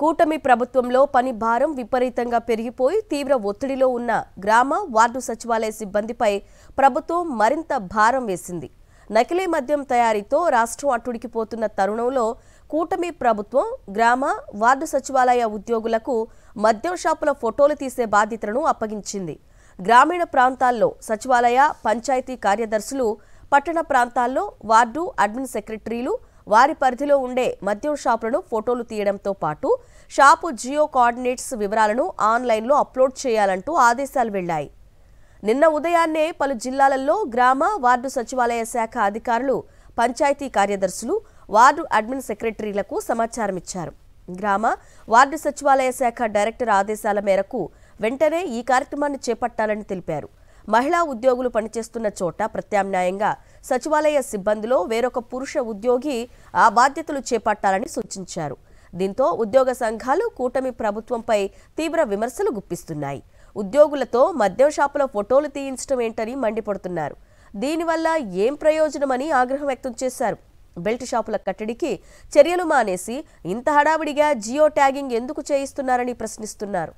కూటమి ప్రభుత్వంలో పని భారం విపరీతంగా పెరిగిపోయి తీవ్ర ఒత్తిడిలో ఉన్న గ్రామ వార్డు సచివాలయ సిబ్బందిపై ప్రభుత్వం మరింత భారం వేసింది. నకిలీ మద్యం తయారీతో రాష్ట్రం అట్టుడికిపోతున్న తరుణంలో కూటమి ప్రభుత్వం గ్రామ వార్డు సచివాలయ ఉద్యోగులకు మద్యం షాపుల ఫోటోలు తీసే బాధ్యతలను అప్పగించింది. గ్రామీణ ప్రాంతాల్లో సచివాలయ పంచాయతీ కార్యదర్శులు, పట్టణ ప్రాంతాల్లో వార్డు అడ్మిన్ సెక్రటరీలు వారి పరిధిలో ఉండే మద్యం షాపులను ఫోటోలు తీయడంతో పాటు షాపు జియో కోఆర్డినేట్స్ వివరాలను ఆన్లైన్లో అప్లోడ్ చేయాలంటూ ఆదేశాలు వెళ్లాయి. నిన్న ఉదయాన్నే పలు జిల్లాలలో గ్రామ వార్డు సచివాలయ శాఖ అధికారులు, పంచాయతీ కార్యదర్శులు, వార్డు అడ్మిన్ సెక్రటరీలకు సమాచారం ఇచ్చారు. గ్రామ వార్డు సచివాలయ శాఖ డైరెక్టర్ ఆదేశాల మేరకు వెంటనే ఈ కార్యక్రమాన్ని చేపట్టాలని తెలిపారు. మహిళా ఉద్యోగులు పనిచేస్తున్న చోట ప్రత్యామ్నాయంగా సచివాలయ సిబ్బందిలో వేరొక పురుష ఉద్యోగి ఆ బాధ్యతలు చేపట్టాలని సూచించారు. దీంతో ఉద్యోగ సంఘాలు కూటమి ప్రభుత్వంపై తీవ్ర విమర్శలు గుప్పిస్తున్నాయి. ఉద్యోగులతో మద్యం షాపుల ఫోటోలు తీయించడం ఏంటని మండిపడుతున్నారు. దీనివల్ల ఏం ప్రయోజనమని ఆగ్రహం వ్యక్తం చేశారు. బెల్ట్ షాపుల కట్టడికి చర్యలు మానేసి ఇంత హడావిడిగా జియో ట్యాగింగ్ ఎందుకు చేయిస్తున్నారని ప్రశ్నిస్తున్నారు.